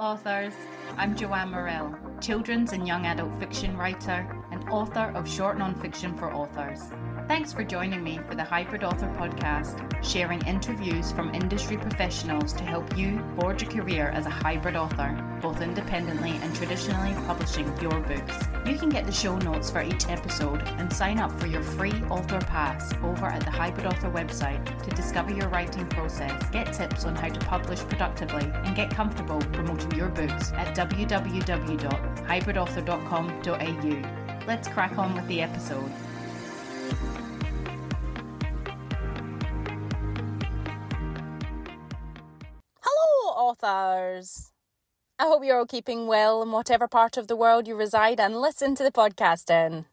authors. I'm Joanne Morrell, children's and young adult fiction writer and author of short non-fiction for authors. Thanks for joining me for the Hybrid Author Podcast, sharing interviews from industry professionals to help you forge a career as a hybrid author, both independently and traditionally publishing your books. You can get the show notes for each episode and sign up for your free author pass over at the Hybrid Author website to discover your writing process, get tips on how to publish productively, and get comfortable promoting your books at www.hybridauthor.com.au. Let's crack on with the episode. Hello, authors! I hope you're all keeping well in whatever part of the world you reside and listen to the podcast in.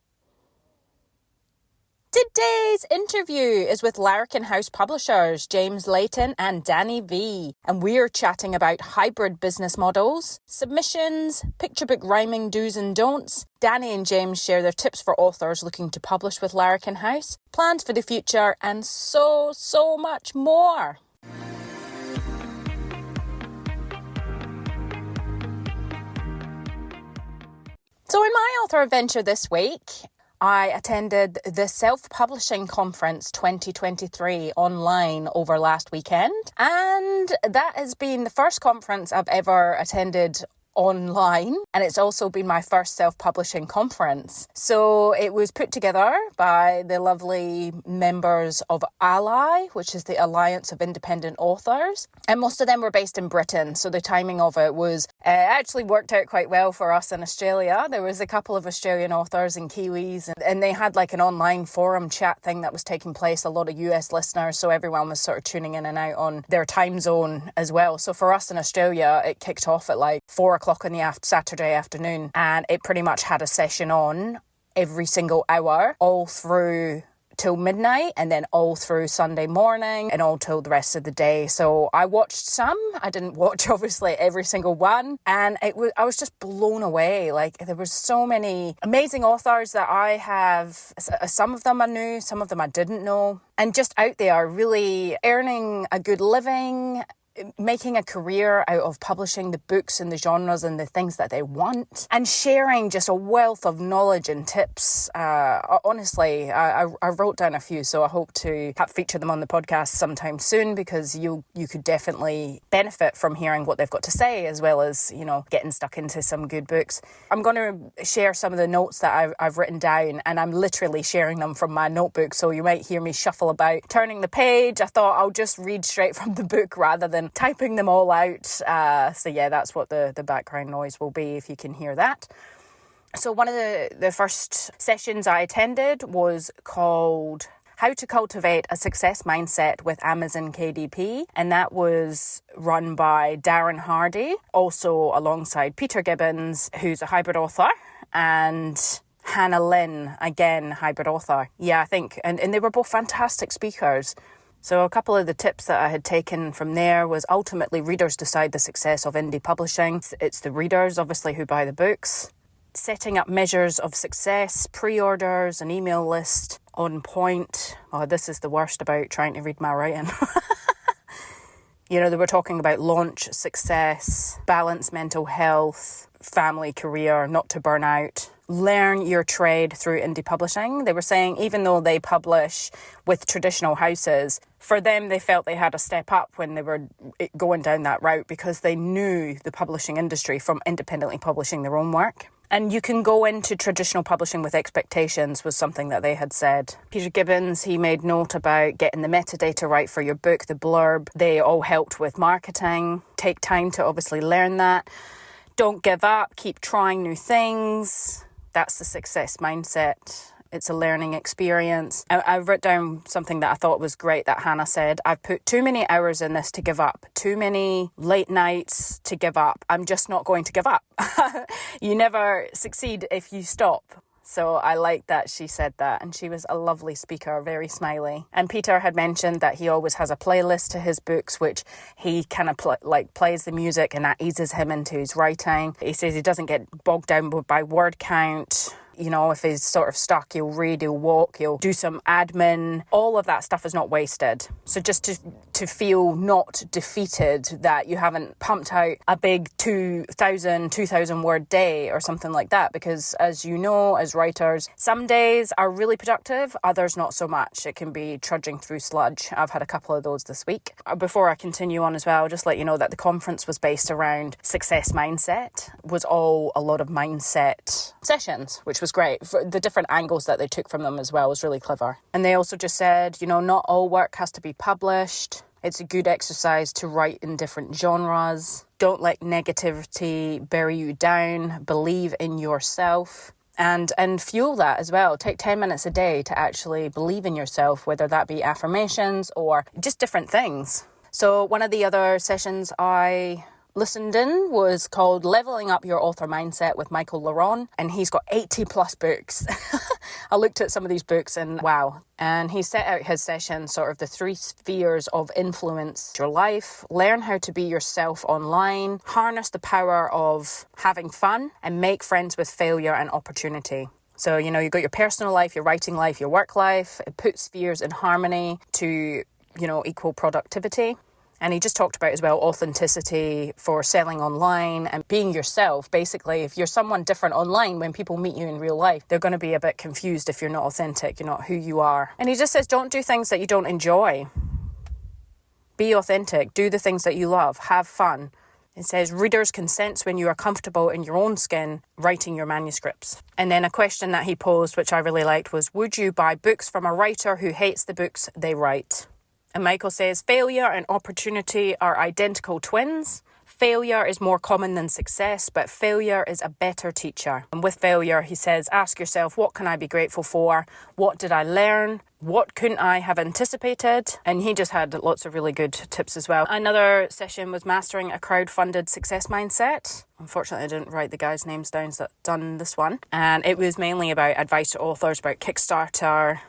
Today's interview is with Larri-King House publishers James, Layton and Dani Vee, and we're chatting about hybrid business models, submissions, picture book rhyming do's and don'ts. Dani and James share their tips for authors looking to publish with Larri-King House, plans for the future, and so much more. So in my author adventure this week, I attended the Self-Publishing Conference 2023 online over last weekend, and that has been the first conference I've ever attended online, and it's also been my first self-publishing conference. So it was put together by the lovely members of ALLI, which is the Alliance of Independent Authors, and most of them were based in Britain, so the timing of it was actually worked out quite well for us in Australia. There was a couple of Australian authors and Kiwis, and they had like an online forum chat thing that was taking place, a lot of US listeners, so everyone was sort of tuning in and out on their time zone as well. So for us in Australia, it kicked off at like 4 o'clock in the Saturday afternoon, and it pretty much had a session on every single hour all through till midnight, and then all through Sunday morning and all till the rest of the day. So I watched some. I didn't watch obviously every single one, and I was just blown away. Like, there was so many amazing authors that I have, some of them I knew, some of them I didn't know, and just out there really earning a good living, making a career out of publishing the books and the genres and the things that they want, and sharing just a wealth of knowledge and tips. Honestly, I wrote down a few, so I hope to feature them on the podcast sometime soon, because you could definitely benefit from hearing what they've got to say, as well as, you know, getting stuck into some good books. I'm going to share some of the notes that I've written down, and I'm literally sharing them from my notebook, so you might hear me shuffle about turning the page. I thought I'll just read straight from the book rather than typing them all out. So yeah, that's what the background noise will be, if you can hear that. So one of the first sessions I attended was called How to Cultivate a Success Mindset with Amazon KDP, and that was run by Darren Hardy, also alongside Peter Gibbons, who's a hybrid author, and Hannah Lynn, again, hybrid author. Yeah, I think, and they were both fantastic speakers. So a couple of the tips that I had taken from there was ultimately readers decide the success of indie publishing. It's the readers, obviously, who buy the books. Setting up measures of success, pre-orders, an email list on point. Oh, this is the worst about trying to read my writing. You know, they were talking about launch success, balance mental health, family, career, not to burn out. Learn your trade through indie publishing. They were saying even though they publish with traditional houses, for them they felt they had a step up when they were going down that route, because they knew the publishing industry from independently publishing their own work. And you can go into traditional publishing with expectations, was something that they had said. Peter Gibbons, he made note about getting the metadata right for your book, the blurb. They all helped with marketing. Take time to obviously learn that. Don't give up. Keep trying new things. That's the success mindset. It's a learning experience. I wrote down something that I thought was great that Hannah said. I've put too many hours in this to give up. Too many late nights to give up. I'm just not going to give up. You never succeed if you stop. So I like that she said that, and she was a lovely speaker, very smiley. And Peter had mentioned that he always has a playlist to his books, which he kind of plays the music, and that eases him into his writing. He says he doesn't get bogged down by word count. You know, if he's sort of stuck, he'll read, he'll walk, he'll do some admin. All of that stuff is not wasted. So just to feel not defeated that you haven't pumped out a big 2,000 word day or something like that, because as you know, as writers, some days are really productive, others not so much. It can be trudging through sludge. I've had a couple of those this week. Before I continue on as well, I'll just let you know that the conference was based around success mindset. It was all a lot of mindset sessions, which was great. The different angles that they took from them as well was really clever. And they also just said, you know, not all work has to be published. It's a good exercise to write in different genres. Don't let negativity bury you down. Believe in yourself. And fuel that as well. Take 10 minutes a day to actually believe in yourself, whether that be affirmations or just different things. So one of the other sessions I listened in was called Leveling Up Your Author Mindset with Michael Laron, and he's got 80 plus books. I looked at some of these books and wow. And he set out his session sort of the 3 spheres of influence your life, learn how to be yourself online, harness the power of having fun, and make friends with failure and opportunity. So, you know, you've got your personal life, your writing life, your work life. It puts spheres in harmony to, you know, equal productivity. And he just talked about as well authenticity for selling online and being yourself. Basically, if you're someone different online, when people meet you in real life, they're going to be a bit confused if you're not authentic, you're not who you are. And he just says, don't do things that you don't enjoy. Be authentic. Do the things that you love. Have fun. It says, readers can sense when you are comfortable in your own skin writing your manuscripts. And then a question that he posed, which I really liked, was, would you buy books from a writer who hates the books they write? And Michael says, failure and opportunity are identical twins. Failure is more common than success, but failure is a better teacher. And with failure, he says, ask yourself, what can I be grateful for? What did I learn? What couldn't I have anticipated? And he just had lots of really good tips as well. Another session was mastering a crowd-funded success mindset. Unfortunately, I didn't write the guys' names down that done this one. And it was mainly about advice to authors about Kickstarter,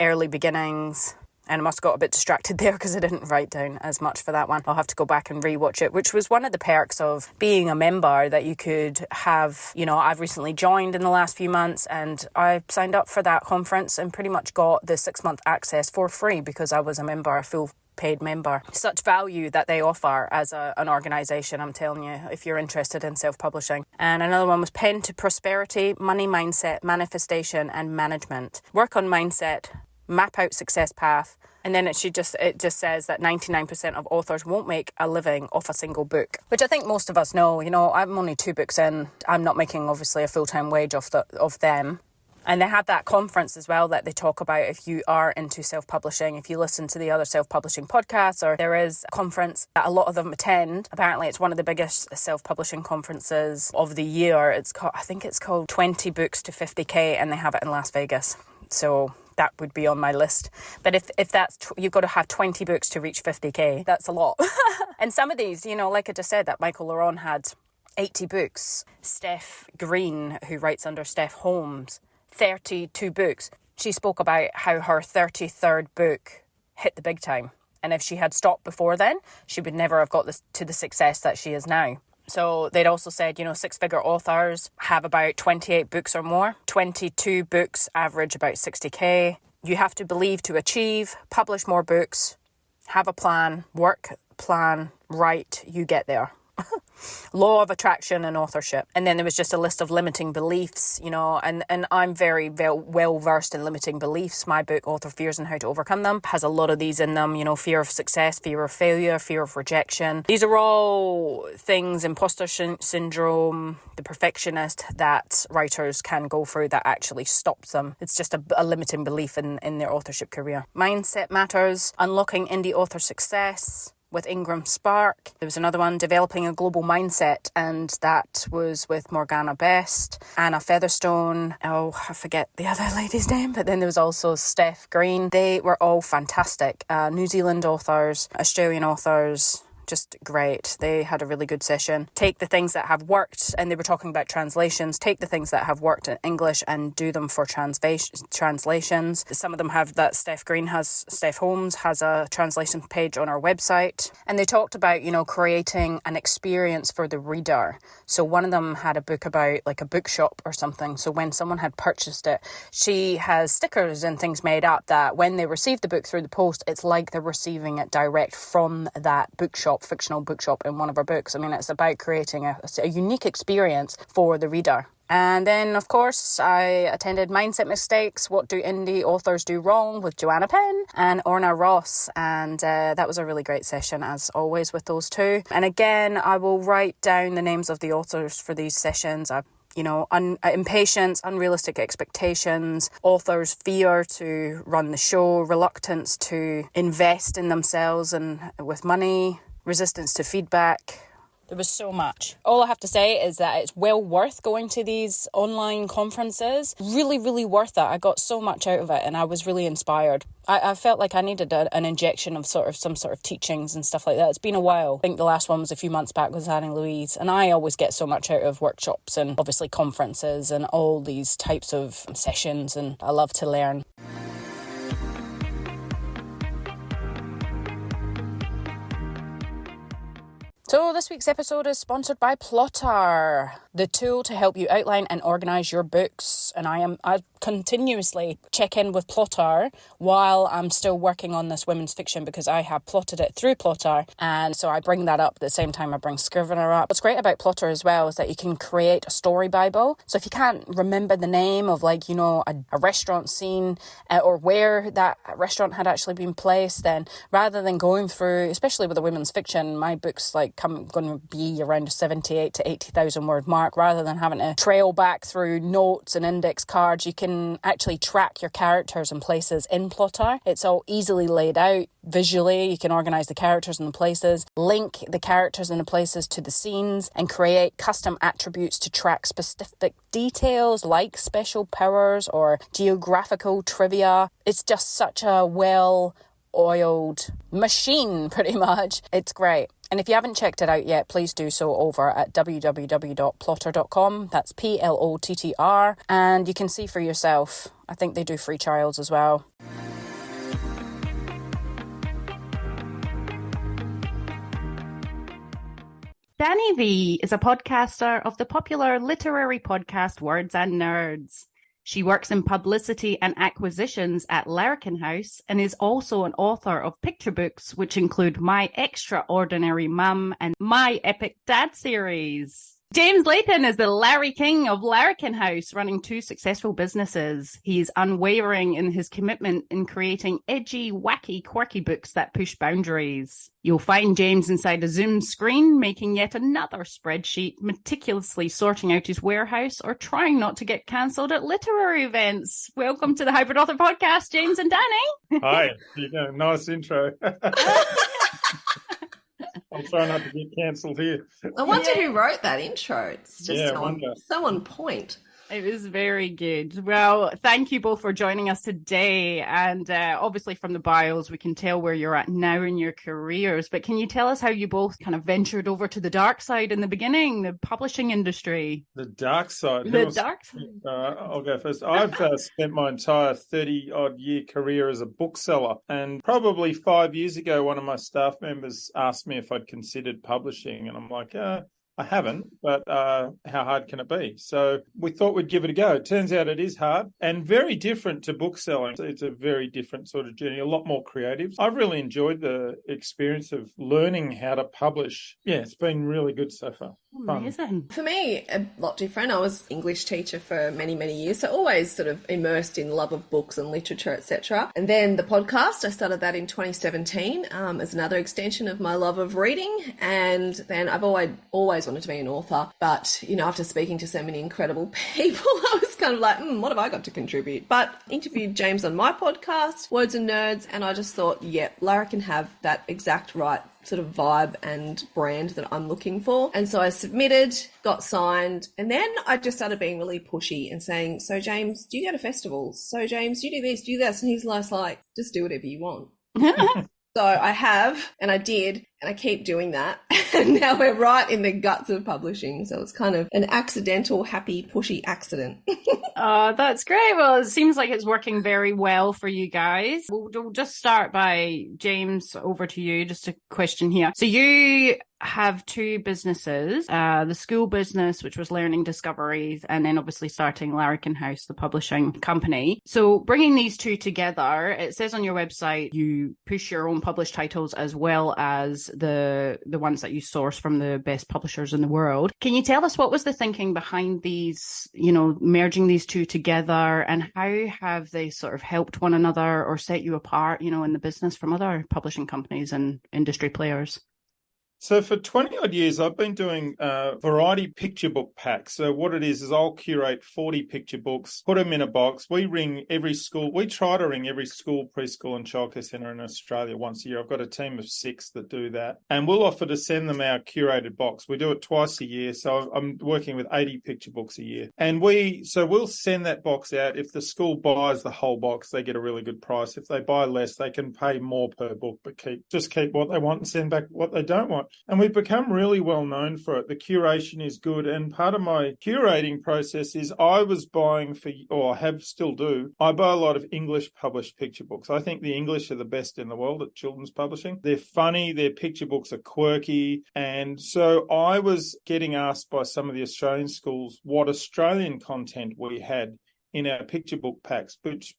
early beginnings. And I must have got a bit distracted there because I didn't write down as much for that one. I'll have to go back and rewatch it, which was one of the perks of being a member, that you could have, you know, I've recently joined in the last few months and I signed up for that conference and pretty much got the 6-month access for free because I was a member, a full paid member. Such value that they offer as an organisation, I'm telling you, if you're interested in self-publishing. And another one was Pen to Prosperity, Money Mindset, Manifestation and Management. Work on mindset, map out success path, and then it just says that 99% of authors won't make a living off a single book, which I think most of us know. You know, I'm only 2 books in. I'm not making obviously a full-time wage of them. And they had that conference as well that they talk about if you are into self-publishing. If you listen to the other self-publishing podcasts, or there is a conference that a lot of them attend. Apparently it's one of the biggest self-publishing conferences of the year. I think it's called 20 Books to 50K, and they have it in Las Vegas. So that would be on my list. But if that's, you've got to have 20 books to reach 50K. That's a lot. And some of these, you know, like I just said, that Michael Laron had 80 books. Steph Green, who writes under Steph Holmes, 32 books. She spoke about how her 33rd book hit the big time. And if she had stopped before then, she would never have got to the success that she is now. So they'd also said, you know, 6-figure authors have about 28 books or more. 22 books average about 60K. You have to believe to achieve, publish more books, have a plan, work, plan, write, you get there. Law of attraction and authorship. And then there was just a list of limiting beliefs, you know, and I'm very well versed in limiting beliefs. My book, Author Fears and How to Overcome Them, has a lot of these in them, you know, fear of success, fear of failure, fear of rejection. These are all things, imposter syndrome, the perfectionist, that writers can go through that actually stops them. It's just a limiting belief in their authorship career. Mindset matters, unlocking indie author success with Ingram Spark. There was another one, Developing a Global Mindset, and that was with Morgana Best, Anna Featherstone, I forget the other lady's name, but then there was also Steph Green. They were all fantastic. New Zealand authors, Australian authors, just great. They had a really good session. Take the things that have worked, and they were talking about translations, take the things that have worked in English and do them for translations. Some of them have that. Steph Holmes has a translation page on our website. And they talked about, creating an experience for the reader. So one of them had a book about like a bookshop or something. So when someone had purchased it, she has stickers and things made up that when they receive the book through the post, it's like they're receiving it direct from that bookshop, fictional bookshop in one of her books. I mean, it's about creating a unique experience for the reader. And then, of course, I attended Mindset Mistakes, What Do Indie Authors Do Wrong with Joanna Penn and Orna Ross. And that was a really great session, as always, with those two. And again, I will write down the names of the authors for these sessions. Impatience, unrealistic expectations, authors' fear to run the show, reluctance to invest in themselves and with money, resistance to feedback. There was so much. All I have to say is that it's well worth going to these online conferences. Really, really worth it. I got so much out of it and I was really inspired. I felt like I needed an injection of some sort of teachings and stuff like that. It's been a while. I think the last one was a few months back with Annie Louise. And I always get so much out of workshops and obviously conferences and all these types of sessions. And I love to learn. So this week's episode is sponsored by Plotter, the tool to help you outline and organise your books. And I continuously check in with Plotter while I'm still working on this women's fiction because I have plotted it through Plotter. And so I bring that up at the same time I bring Scrivener up. What's great about Plotter as well is that you can create a story Bible. So if you can't remember the name of a restaurant scene or where that restaurant had actually been placed, then rather than going through, especially with a women's fiction, my books going to be around a 78 to 80,000 word mark, rather than having to trail back through notes and index cards, you can actually track your characters and places in Plotter. It's all easily laid out visually. You can organise the characters and the places, link the characters and the places to the scenes, and create custom attributes to track specific details like special powers or geographical trivia. It's just such a well-oiled machine, pretty much. It's great. And if you haven't checked it out yet, please do so over at www.plotter.com. That's Plottr. And you can see for yourself. I think they do free trials as well. Dani Vee is a podcaster of the popular literary podcast Words and Nerds. She works in publicity and acquisitions at Larri-King House and is also an author of picture books, which include My Extraordinary Mum and My Epic Dad series. James Layton is the Larri-King of Larrikin House, running 2 successful businesses. He is unwavering in his commitment in creating edgy, wacky, quirky books that push boundaries. You'll find James inside a Zoom screen, making yet another spreadsheet, meticulously sorting out his warehouse, or trying not to get cancelled at literary events. Welcome to the Hybrid Author Podcast, James and Dani. Hi, nice intro. I'll try not to get cancelled here. I wonder who wrote that intro. It's just so on point. It was very good. Well, thank you both for joining us today. And obviously from the bios, we can tell where you're at now in your careers. But can you tell us how you both kind of ventured over to the dark side in the beginning, the publishing industry? The dark side? Dark side. I'll go first. I've spent my entire 30-odd year career as a bookseller. And probably 5 years ago, one of my staff members asked me if I'd considered publishing. And I'm like, I haven't, but how hard can it be? So we thought we'd give it a go. It turns out it is hard and very different to bookselling. It's a very different sort of journey, a lot more creative. I've really enjoyed the experience of learning how to publish. Yeah, it's been really good so far. Amazing. For me, a lot different. I was English teacher for many, many years, so always sort of immersed in love of books and literature, etc. And then the podcast, I started that in 2017 as another extension of my love of reading. And then I've always wanted to be an author, but after speaking to so many incredible people, I was kind of like, what have I got to contribute? But interviewed James on my podcast, Words and Nerds, and I just thought, Larri can have that exact right sort of vibe and brand that I'm looking for. And so I submitted, got signed, and then I just started being really pushy and saying, so James, do you go to festivals? So James, do you do this, do this? And he's like, just do whatever you want. So I have, and I did, And I keep doing that. And now we're right in the guts of publishing. So it's kind of an accidental, happy, pushy accident. Oh, that's great. Well, it seems like it's working very well for you guys. We'll just start by James, over to you. Just a question here. So you have two businesses, the school business, which was Learning Discoveries, and then obviously starting Larrikin House, the publishing company. So bringing these two together, it says on your website you push your own published titles as well as the ones that you source from the best publishers in the world. Can you tell us what was the thinking behind these, merging these two together, and how have they sort of helped one another or set you apart, in the business from other publishing companies and industry players? So for 20 odd years, I've been doing variety picture book packs. So what it is I'll curate 40 picture books, put them in a box. We ring every school. We try to ring every school, preschool and childcare centre in Australia once a year. I've got a team of 6 that do that. And we'll offer to send them our curated box. We do it twice a year. So I'm working with 80 picture books a year. And we'll send that box out. If the school buys the whole box, they get a really good price. If they buy less, they can pay more per book, but keep what they want and send back what they don't want. And we've become really well known for it. The curation is good. And part of my curating process is I was buying still do, I buy a lot of English published picture books. I think the English are the best in the world at children's publishing. They're funny, their picture books are quirky. And so I was getting asked by some of the Australian schools what Australian content we had in our picture book packs, which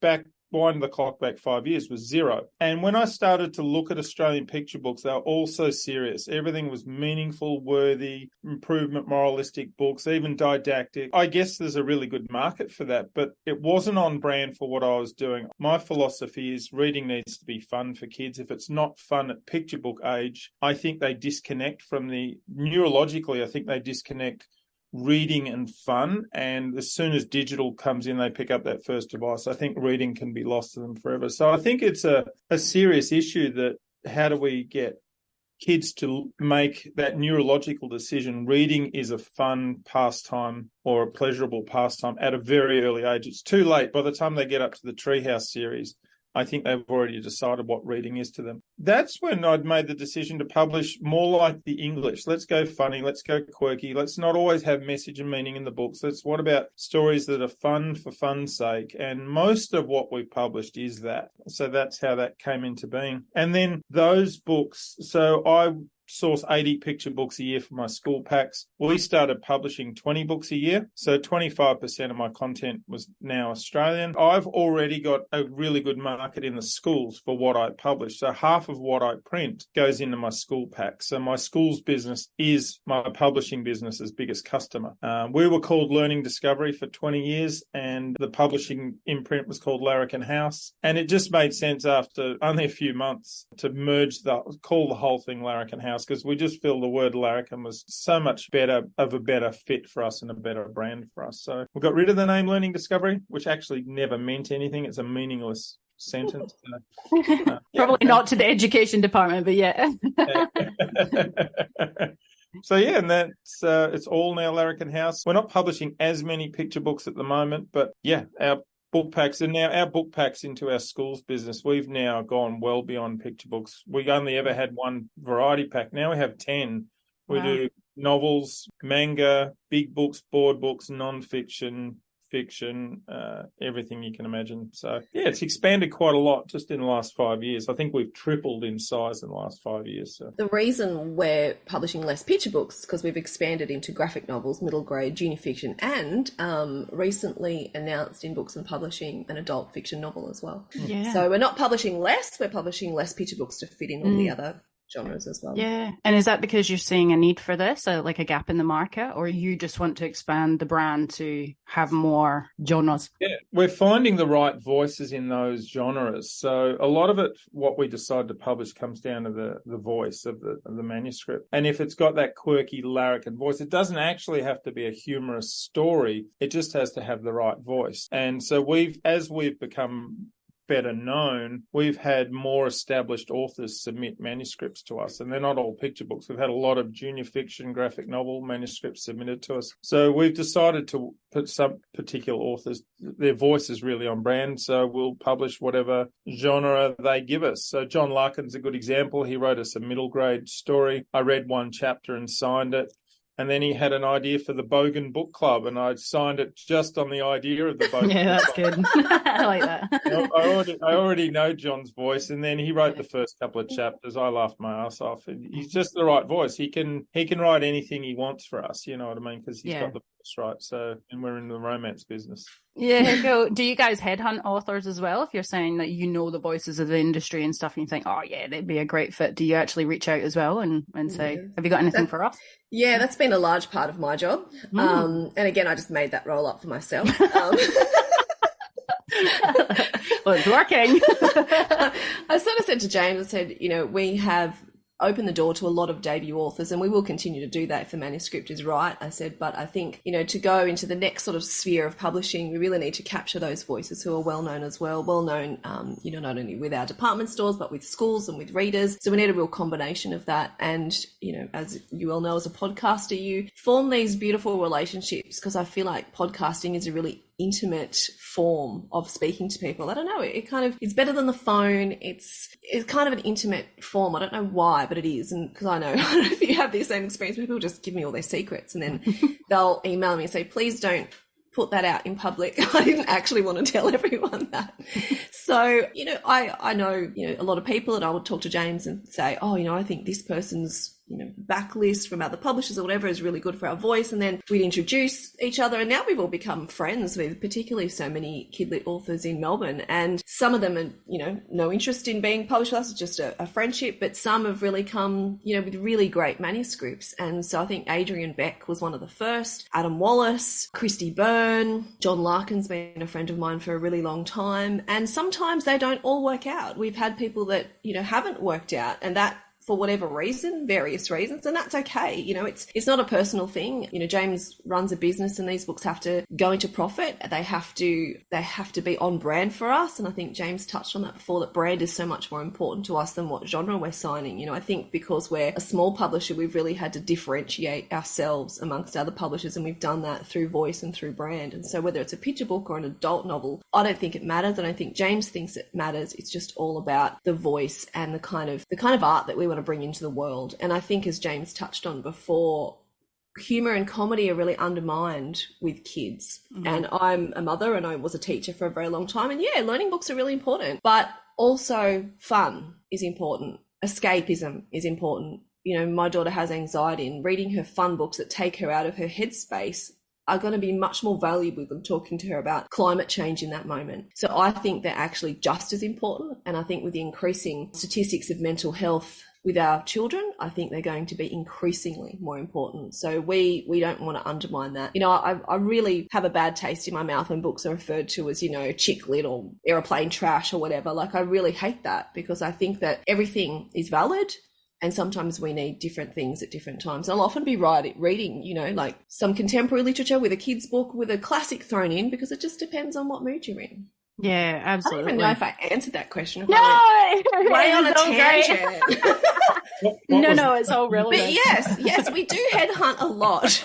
wind the clock back 5 years was zero. And when I started to look at Australian picture books, they were all so serious. Everything was meaningful, worthy, improvement, moralistic books, even didactic. I guess there's a really good market for that, but it wasn't on brand for what I was doing. My philosophy is reading needs to be fun for kids. If it's not fun at picture book age, I think they disconnect neurologically, I think they disconnect reading and fun, and as soon as digital comes in, they pick up that first device. I think reading can be lost to them forever. So I think it's a serious issue that how do we get kids to make that neurological decision? Reading is a fun pastime or a pleasurable pastime at a very early age. It's too late. By the time they get up to the Treehouse series, I think they've already decided what reading is to them. That's when I'd made the decision to publish more like the English. Let's go funny. Let's go quirky. Let's not always have message and meaning in the books. What about stories that are fun for fun's sake? And most of what we've published is that. So that's how that came into being. And then those books. So I source 80 picture books a year for my school packs. We started publishing 20 books a year. So 25% of my content was now Australian. I've already got a really good market in the schools for what I publish. So half of what I print goes into my school pack. So my school's business is my publishing business's biggest customer. We were called Learning Discovery for 20 years, and the publishing imprint was called Larrikin House. And it just made sense after only a few months to call the whole thing Larrikin House, because we just feel the word larrikin was so much better fit for us and a better brand for us. So we got rid of the name Learning Discovery, which actually never meant anything. It's a meaningless sentence. Probably not to the education department, but yeah. So yeah, and that's it's all now Larrikin House. We're not publishing as many picture books at the moment, but yeah, our book packs, and now our book packs into our schools business, we've now gone well beyond picture books. We only ever had one variety pack. Now we have 10. We do novels, manga, big books, board books, non-fiction, fiction, everything you can imagine. So yeah, it's expanded quite a lot just in the last 5 years. I think we've tripled in size in the last 5 years. So the reason we're publishing less picture books is because we've expanded into graphic novels, middle grade, junior fiction, and recently announced in Books and Publishing an adult fiction novel as well. Yeah. So we're not publishing less, we're publishing less picture books to fit in all the other genres as well. Yeah. And is that because you're seeing a need for this, like a gap in the market, or you just want to expand the brand to have more genres? Yeah, we're finding the right voices in those genres. So a lot of it, what we decide to publish, comes down to the voice of the manuscript. And if it's got that quirky larrikin voice, it doesn't actually have to be a humorous story. It just has to have the right voice. And so as we've become better known, we've had more established authors submit manuscripts to us, and they're not all picture books. We've had a lot of junior fiction, graphic novel manuscripts submitted to us. So we've decided to put some particular authors, their voice is really on brand, so we'll publish whatever genre they give us. So John Larkin's a good example. He wrote us a middle grade story. I read one chapter and signed it. And then he had an idea for the Bogan Book Club, and I signed it just on the idea of the Bogan Yeah, Book Club. that's good. I like that. I already know John's voice, and then he wrote the first couple of chapters. I laughed my ass off. He's just the right voice. He can write anything he wants for us, you know what I mean? Because he's got the voice right. So, and we're in the romance business. Yeah, cool. Do you guys headhunt authors as well? If you're saying that you know the voices of the industry and stuff, and you think, oh yeah, they'd be a great fit, do you actually reach out as well and say, have you got anything for us? Yeah, that's been a large part of my job. And again, I just made that role up for myself. Well, it's working. I sort of said to James, I said, you know, we have opened the door to a lot of debut authors, and we will continue to do that if the manuscript is right. I said, but I think, you know, to go into the next sort of sphere of publishing, we really need to capture those voices who are well known as well, you know, not only with our department stores, but with schools and with readers. So we need a real combination of that. And, you know, as you all know, as a podcaster, you form these beautiful relationships, because I feel like podcasting is a really intimate form of speaking to people. I don't know, it's better than the phone. It's kind of an intimate form. I don't know why, but it is. And because I know if you have the same experience, people just give me all their secrets, and then they'll email me and say, please don't put that out in public. I didn't actually want to tell everyone that. So, you know, I know, you know, a lot of people, and I would talk to James and say, oh, you know, I think this person's, you know, backlist from other publishers or whatever is really good for our voice. And then we'd introduce each other. And now we've all become friends with particularly so many kidlit authors in Melbourne. And some of them are, you know, no interest in being published with us. It's just a friendship. But some have really come, you know, with really great manuscripts. And so I think Adrian Beck was one of the first, Adam Wallace, Christy Byrne, John Larkin's been a friend of mine for a really long time. And sometimes they don't all work out. We've had people that, you know, haven't worked out, and that, for whatever reason, various reasons, and that's okay. You know, it's not a personal thing. You know, James runs a business, and these books have to go into profit. They have to be on brand for us. And I think James touched on that before, that brand is so much more important to us than what genre we're signing. You know, I think because we're a small publisher, we've really had to differentiate ourselves amongst other publishers, and we've done that through voice and through brand. And so whether it's a picture book or an adult novel, I don't think it matters. I don't think James thinks it matters. It's just all about the voice and the kind of art that we want to bring into the world. And I think, as James touched on before, humor and comedy are really undermined with kids. And I'm a mother, and I was a teacher for a very long time, and yeah, learning books are really important, but also fun is important. Escapism is important. You know, my daughter has anxiety, and reading her fun books that take her out of her headspace are going to be much more valuable than talking to her about climate change in that moment. So I think they're actually just as important. And I think with the increasing statistics of mental health with our children, I think they're going to be increasingly more important. So we don't want to undermine that. You know, I really have a bad taste in my mouth when books are referred to as, you know, chick lit or aeroplane trash or whatever. Like, I really hate that, because I think that everything is valid. And sometimes we need different things at different times. I'll often be reading, you know, like some contemporary literature with a kid's book with a classic thrown in, because it just depends on what mood you're in. Yeah, absolutely. I don't even know if I answered that question. No, way on a tangent. No, it's all relevant. But yes, we do headhunt a lot.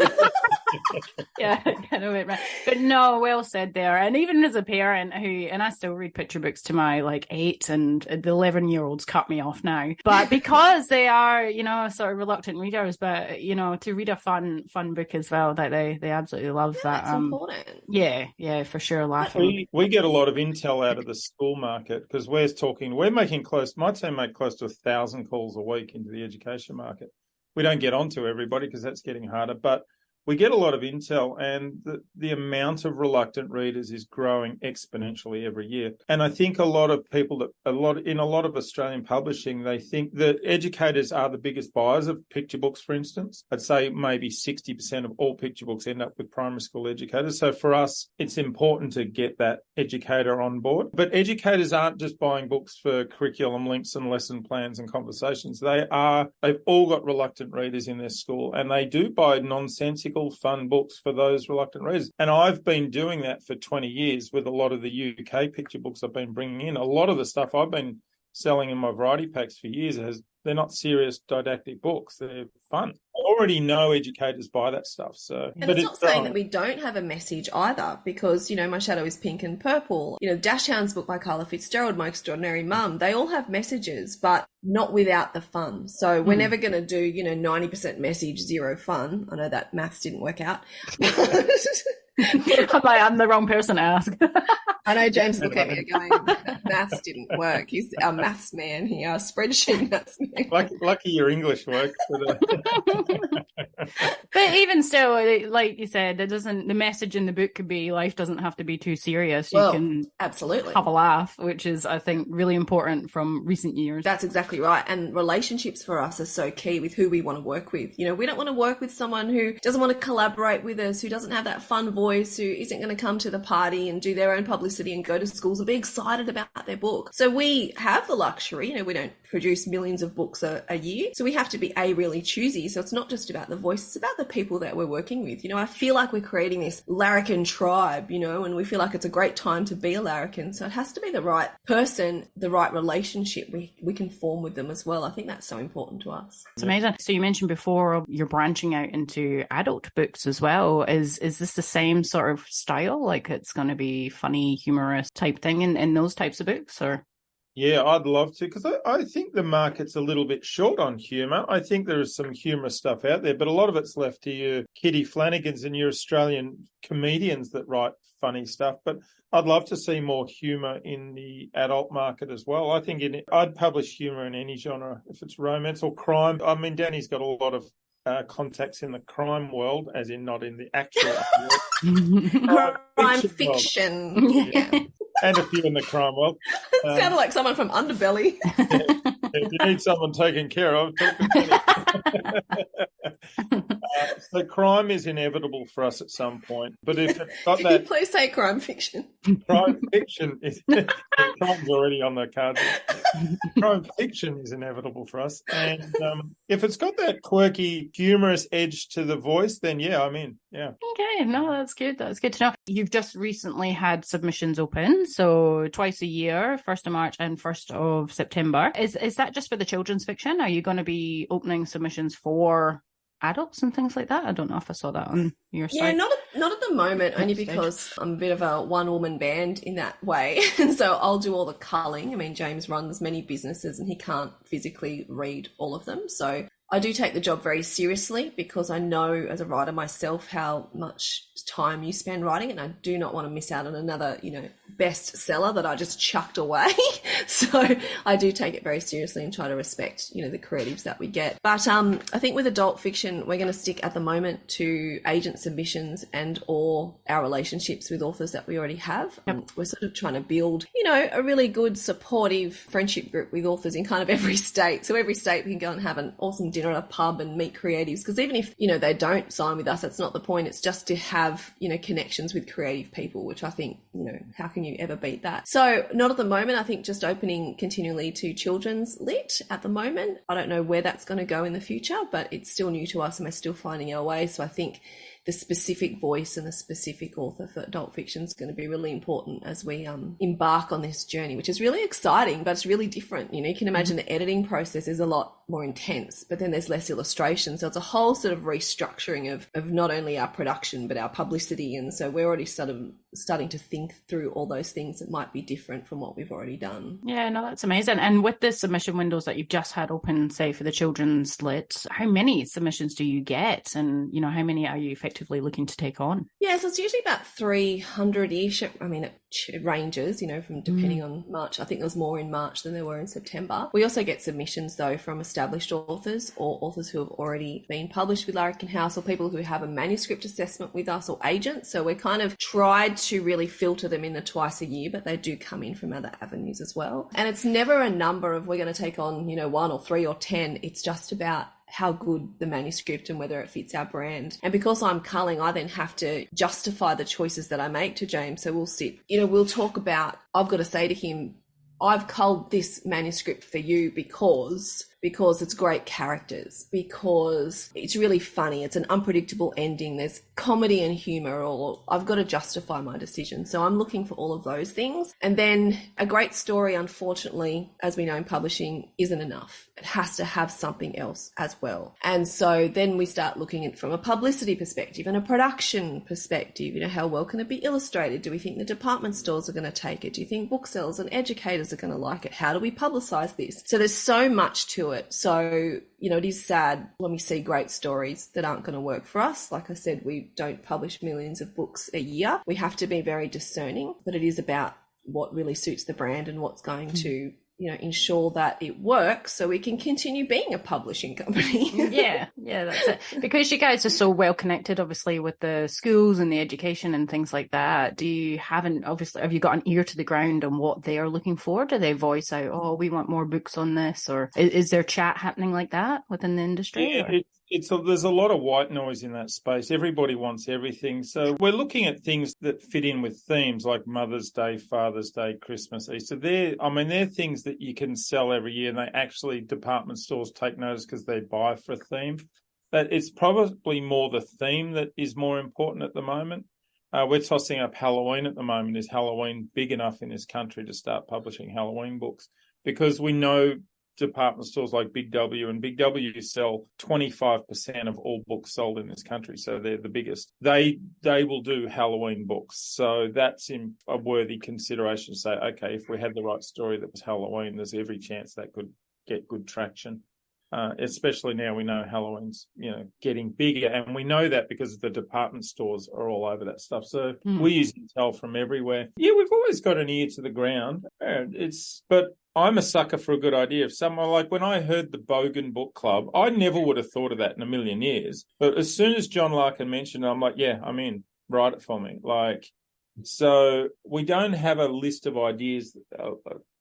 Yeah, kind of went right. But no, well said there. And even as a parent and I still read picture books to my like 8 and the 11-year-olds cut me off now. But because they are, you know, sort of reluctant readers, but you know, to read a fun book as well, that they absolutely love that. That's important. Yeah, for sure. Laughing. We get a lot of intel out of the school market, because my team make close to 1,000 calls a week into the education market. We don't get onto everybody because that's getting harder, but we get a lot of intel, and the amount of reluctant readers is growing exponentially every year. And I think a lot of people in a lot of Australian publishing, they think that educators are the biggest buyers of picture books, for instance. I'd say maybe 60% of all picture books end up with primary school educators. So for us, it's important to get that educator on board. But educators aren't just buying books for curriculum links and lesson plans and conversations. They've all got reluctant readers in their school, and they do buy nonsensical practical, fun books for those reluctant readers. And I've been doing that for 20 years with a lot of the UK picture books I've been bringing in. A lot of the stuff I've been selling in my variety packs for years they're not serious didactic books. They're fun. I already know educators buy that stuff. So, and it's not saying that we don't have a message either, because, you know, My Shadow is Pink and Purple, you know, Dashhound's book by Carla Fitzgerald, My Extraordinary Mum, they all have messages, but not without the fun. So we're never going to do, you know, 90% message, 0 fun. I know that maths didn't work out. I'm the wrong person to ask. I know James looked at me going, maths didn't work. He's our maths man here, our spreadsheet maths man. Lucky your English works. But even still, like you said, the message in the book could be life doesn't have to be too serious. You can absolutely have a laugh, which is, I think, really important from recent years. That's exactly right. And relationships for us are so key with who we want to work with. You know, we don't want to work with someone who doesn't want to collaborate with us, who doesn't have that fun voice, who isn't going to come to the party and do their own publicity and go to schools and be excited about their book. So we have the luxury, you know, we don't produce millions of books a year. So we have to be really choosy. So it's not just about the voice, it's about the people that we're working with. You know, I feel like we're creating this larrikin tribe, you know, and we feel like it's a great time to be a larrikin. So it has to be the right person, the right relationship we can form with them as well. I think that's so important to us. It's amazing. So you mentioned before you're branching out into adult books as well. Is this the same sort of style? Like it's going to be funny, humorous type thing in those types of books, or? Yeah, I'd love to, because I think the market's a little bit short on humour. I think there is some humorous stuff out there, but a lot of it's left to your Kitty Flanagans and your Australian comedians that write funny stuff. But I'd love to see more humour in the adult market as well. I think I'd publish humour in any genre, if it's romance or crime. I mean, Dani's got a lot of contacts in the crime world, as in not in the actual crime fiction. Yeah. And a few in the crime world. Sounded like someone from Underbelly. If you need someone taken care of, talk to me. So crime is inevitable for us at some point. But if it's got Can you please say crime fiction? Crime fiction is crime's already on the cards. Crime fiction is inevitable for us. And if it's got that quirky, humorous edge to the voice, then yeah, I'm in. Yeah. Okay, no, that's good. That's good to know. You've just recently had submissions open, so twice a year, 1st of March and 1st of September. Is that just for the children's fiction? Are you going to be opening submissions for adults and things like that? I don't know if I saw that on your site. Yeah, not at the moment, only because I'm a bit of a one-woman band in that way. And so I'll do all the culling. I mean, James runs many businesses and he can't physically read all of them. So I do take the job very seriously, because I know as a writer myself how much time you spend writing, and I do not want to miss out on another, you know, bestseller that I just chucked away. So I do take it very seriously and try to respect, you know, the creatives that we get. But I think with adult fiction, we're going to stick at the moment to agent submissions and or our relationships with authors that we already have. We're sort of trying to build, you know, a really good supportive friendship group with authors in kind of every state. So every state we can go and have an awesome dinner at a pub and meet creatives, because even if, you know, they don't sign with us, that's not the point. It's just to have, you know, connections with creative people, which I think, you know, how can you ever beat that? So not at the moment. I think just opening continually to children's lit at the moment. I don't know where that's going to go in the future, but it's still new to us and we're still finding our way. So I think the specific voice and the specific author for adult fiction is going to be really important as we embark on this journey, which is really exciting, but it's really different. You know, you can imagine the editing process is a lot more intense, but then there's less illustration. So it's a whole sort of restructuring of not only our production, but our publicity. And so we're already sort of starting to think through all those things that might be different from what we've already done. Yeah, no, that's amazing. And with the submission windows that you've just had open, say for the children's lit, how many submissions do you get? And, you know, how many are you effectively looking to take on? Yeah, so it's usually about 300-ish. I mean, it ranges, you know, from depending on March. I think there was more in March than there were in September. We also get submissions, though, from established authors or authors who have already been published with Larri-King House, or people who have a manuscript assessment with us, or agents. So we're kind of tried to really filter them in the twice a year, but they do come in from other avenues as well. And it's never a number of we're going to take on, you know, 1 or 3 or 10. It's just about how good the manuscript and whether it fits our brand. And because I'm culling, I then have to justify the choices that I make to James. So we'll sit, you know, we'll talk about, I've got to say to him, I've culled this manuscript for you because because it's great characters, because it's really funny, it's an unpredictable ending, there's comedy and humor, or I've got to justify my decision. So I'm looking for all of those things. And then a great story, unfortunately, as we know in publishing, isn't enough. It has to have something else as well. And so then we start looking at it from a publicity perspective and a production perspective. How well can it be illustrated? Do we think the department stores are going to take it? Do you think booksellers and educators are going to like it? How do we publicise this? So there's so much to it. So, it is sad when we see great stories that aren't going to work for us. Like I said, we don't publish millions of books a year. We have to be very discerning, but it is about what really suits the brand and what's going to ensure that it works so we can continue being a publishing company. yeah, that's it. Because you guys are so well connected, obviously, with the schools and the education and things like that. Have you got an ear to the ground on what they are looking for? Do they voice out, oh, we want more books on this? Or is there chat happening like that within the industry? Yeah, there's a lot of white noise in that space. Everybody wants everything. So we're looking at things that fit in with themes like Mother's Day, Father's Day, Christmas, Easter. They're things that you can sell every year, and department stores take notice because they buy for a theme. But it's probably more the theme that is more important at the moment. We're tossing up Halloween at the moment. Is Halloween big enough in this country to start publishing Halloween books? Because we know department stores like Big W, and Big W sell 25% of all books sold in this country, so they're the biggest. They will do Halloween books, so that's a worthy consideration to say, okay, if we had the right story that was Halloween, there's every chance that could get good traction. Especially now we know Halloween's, getting bigger, and we know that because the department stores are all over that stuff. So we use intel from everywhere. Yeah, we've always got an ear to the ground. But I'm a sucker for a good idea. If someone, like when I heard the Bogan Book Club, I never would have thought of that in a million years. But as soon as John Larkin mentioned it, I'm like, yeah, I'm in. Write it for me. So we don't have a list of ideas,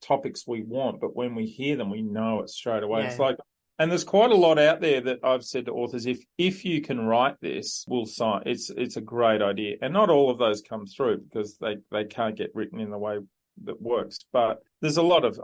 topics we want, but when we hear them, we know it straight away. Yeah. And there's quite a lot out there that I've said to authors, if you can write this, we'll sign. It's a great idea. And not all of those come through because they can't get written in the way that works. But there's a lot of,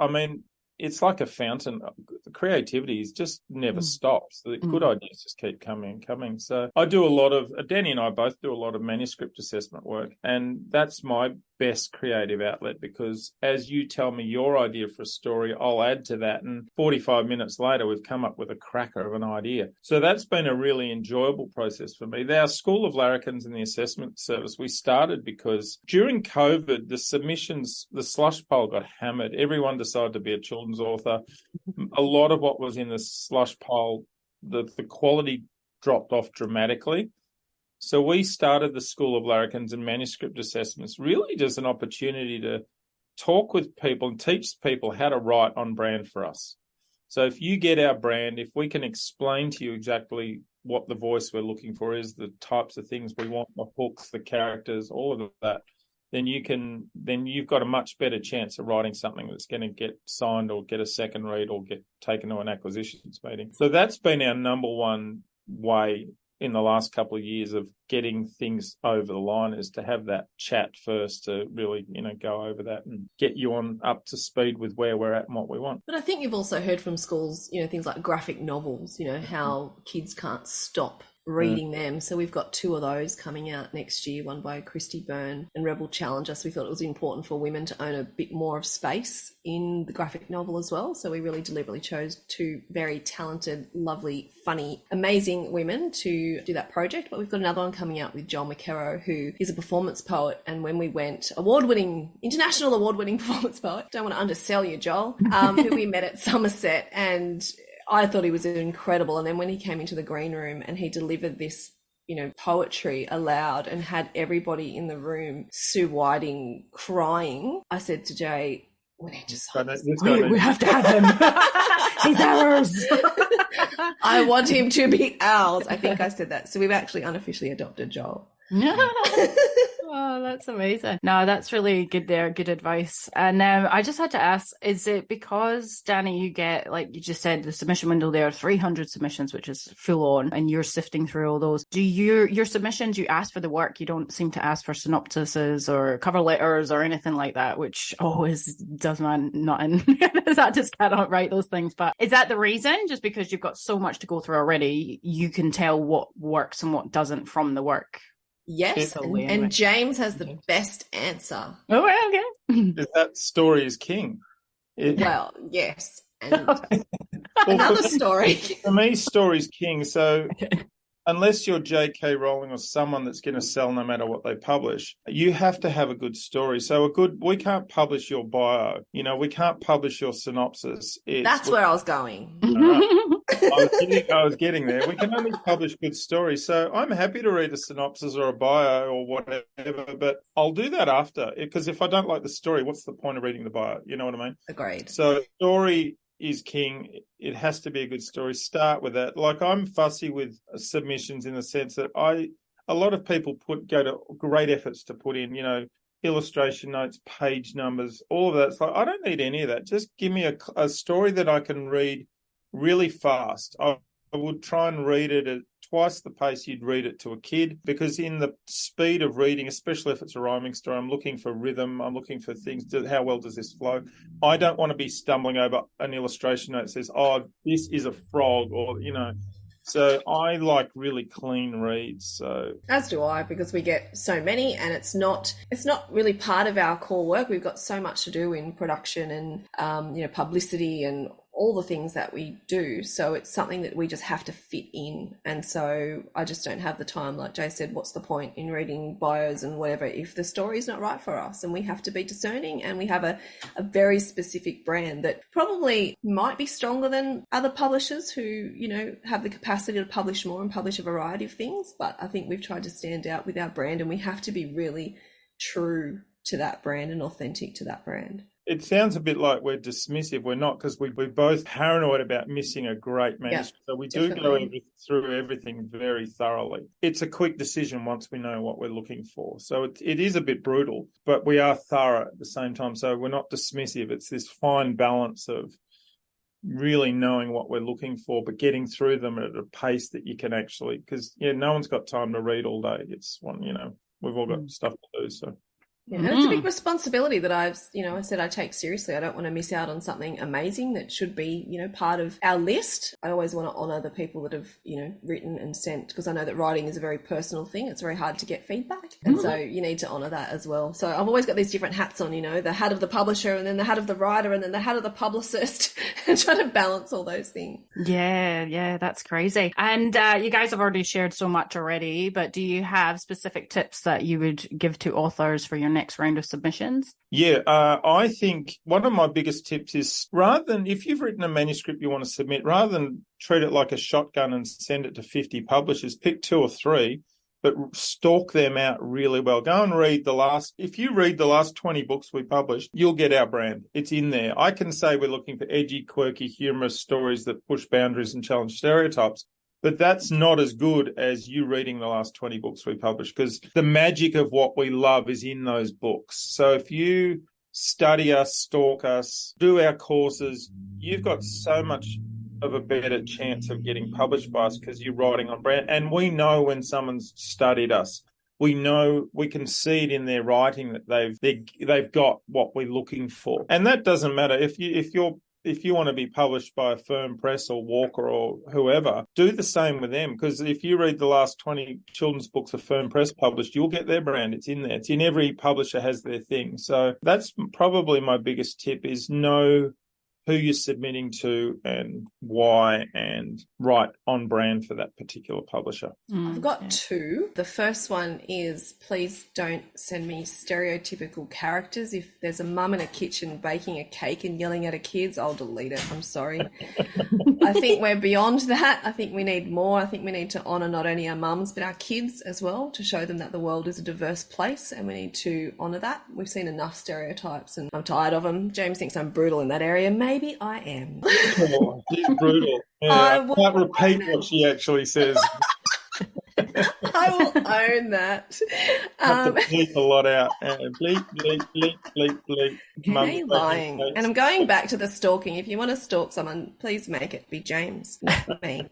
it's like a fountain. The creativity just never stops. The good ideas just keep coming and coming. So I do a lot of, Dani and I both do a lot of manuscript assessment work. And that's my best creative outlet, because as you tell me your idea for a story, I'll add to that. And 45 minutes later, we've come up with a cracker of an idea. So that's been a really enjoyable process for me. Our School of Larrikins and the Assessment Service, we started because during COVID, the submissions, the slush poll got hammered. Everyone decided to be a children's author. A lot of what was in the slush poll, the quality dropped off dramatically. So we started the School of Larrikins and Manuscript Assessments really just an opportunity to talk with people and teach people how to write on brand for us. So if you get our brand, if we can explain to you exactly what the voice we're looking for is, the types of things we want, the hooks, the characters, all of that, then you've got a much better chance of writing something that's going to get signed or get a second read or get taken to an acquisitions meeting. So that's been our number one way in the last couple of years of getting things over the line, is to have that chat first to really, go over that and get you on up to speed with where we're at and what we want. But I think you've also heard from schools, things like graphic novels, how kids can't stop reading them. So we've got 2 of those coming out next year, one by Christy Byrne and Rebel Challenger. So we thought it was important for women to own a bit more of space in the graphic novel as well. So we really deliberately chose 2 very talented, lovely, funny, amazing women to do that project. But we've got another one coming out with Joel McKerrow, who is a performance poet. And when we went, international award-winning performance poet, don't want to undersell you, Joel, who we met at Somerset, and I thought he was incredible. And then when he came into the green room and he delivered this, poetry aloud and had everybody in the room, Sue Whiting, crying, I said to Jay, we need to sign this. We have to have him. He's ours. I want him to be ours. I think I said that. So we've actually unofficially adopted Joel. Oh, that's amazing. No, that's really good there. Good advice. And I just had to ask, is it because, Dani, you get, like you just said, the submission window there, 300 submissions, which is full on, and you're sifting through all those. Do your submissions, you ask for the work, you don't seem to ask for synopsises or cover letters or anything like that, which always does man nothing. I just cannot write those things. But is that the reason? Just because you've got so much to go through already, you can tell what works and what doesn't from the work? Yes, and James has the best answer. Oh, okay. That story is king. Well, yes. And another story. For me, story's king. So unless you're J.K. Rowling or someone that's going to sell no matter what they publish, you have to have a good story. So we can't publish your bio. We can't publish your synopsis. That's where I was going. I was getting there. We can only publish good stories. So I'm happy to read a synopsis or a bio or whatever, but I'll do that after. Because if I don't like the story, what's the point of reading the bio? You know what I mean? Agreed. So story is king. It has to be a good story. Start with that. Like, I'm fussy with submissions in the sense that a lot of people go to great efforts to put in, illustration notes, page numbers, all of that. It's like, I don't need any of that. Just give me a story that I can read really fast. I would try and read it at twice the pace you'd read it to a kid, because in the speed of reading, especially if it's a rhyming story, I'm looking for rhythm. I'm looking for things. How well does this flow? I don't want to be stumbling over an illustration note that says, oh, this is a frog, or, So I like really clean reads. So as do I, because we get so many, and it's not really part of our core work. We've got so much to do in production and publicity and all the things that we do. So it's something that we just have to fit in. And so I just don't have the time. Like Jay said, what's the point in reading bios and whatever if the story is not right for us? And we have to be discerning, and we have a very specific brand that probably might be stronger than other publishers who, have the capacity to publish more and publish a variety of things. But I think we've tried to stand out with our brand, and we have to be really true to that brand and authentic to that brand. It sounds a bit like we're dismissive. We're not, because we're both paranoid about missing a great manuscript. So we do go through everything very thoroughly. It's a quick decision once we know what we're looking for. So it is a bit brutal, but we are thorough at the same time. So we're not dismissive. It's this fine balance of really knowing what we're looking for, but getting through them at a pace that you can actually, because no one's got time to read all day. It's we've all got stuff to do. So. Yeah, and it's a big responsibility that I said I take seriously. I don't want to miss out on something amazing that should be, part of our list. I always want to honour the people that have, written and sent, because I know that writing is a very personal thing. It's very hard to get feedback. And so you need to honour that as well. So I've always got these different hats on, the hat of the publisher, and then the hat of the writer, and then the hat of the publicist, and trying to balance all those things. Yeah, that's crazy. And you guys have already shared so much already, but do you have specific tips that you would give to authors for your next round of submissions? Yeah, I think one of my biggest tips is, rather than, if you've written a manuscript you want to submit, rather than treat it like a shotgun and send it to 50 publishers, pick 2 or 3, but stalk them out really well. Go and read if you read the last 20 books we published, you'll get our brand. It's in there. I can say we're looking for edgy, quirky, humorous stories that push boundaries and challenge stereotypes. But that's not as good as you reading the last 20 books we published, because the magic of what we love is in those books. So if you study us, stalk us, do our courses, you've got so much of a better chance of getting published by us, because you're writing on brand. And we know when someone's studied us. We know, we can see it in their writing that they've got what we're looking for. And that doesn't matter if you want to be published by a Firm Press or Walker or whoever, do the same with them. Because if you read the last 20 children's books a Firm Press published, you'll get their brand. It's in there. It's in every publisher has their thing. So that's probably my biggest tip, is know who you're submitting to and why, and write on brand for that particular publisher. I've got 2. The first one is, please don't send me stereotypical characters. If there's a mum in a kitchen baking a cake and yelling at her kids, I'll delete it. I'm sorry. I think we're beyond that. I think we need more. I think we need to honour not only our mums but our kids as well, to show them that the world is a diverse place, and we need to honour that. We've seen enough stereotypes and I'm tired of them. James thinks I'm brutal in that area. Maybe I am. Oh, she's brutal. Yeah, I can't repeat what she actually says. I I will own that. Have to bleep a lot out. Bleep, bleep, bleep, bleep, bleep. Okay, lying. And I'm going back to the stalking. If you want to stalk someone, please make it be James, not me.